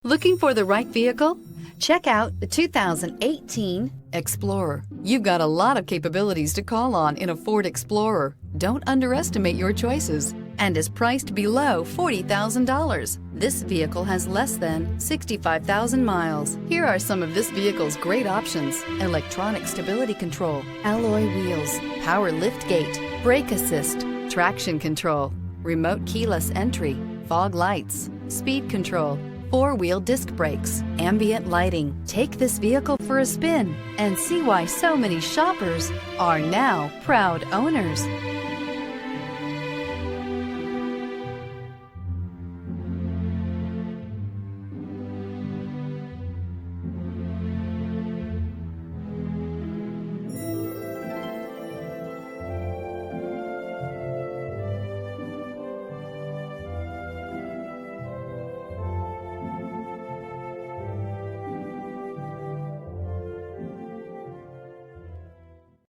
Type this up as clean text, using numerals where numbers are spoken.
Looking for the right vehicle? Check out the 2018 Explorer. You've got a lot of capabilities to call on in a Ford Explorer. Don't underestimate your choices, and is priced below $40,000. This vehicle has less than 65,000 miles. Here are some of this vehicle's great options: electronic stability control, alloy wheels, power liftgate, brake assist, traction control, remote keyless entry, fog lights, speed control, four-wheel disc brakes, ambient lighting. Take this vehicle for a spin and see why so many shoppers are now proud owners.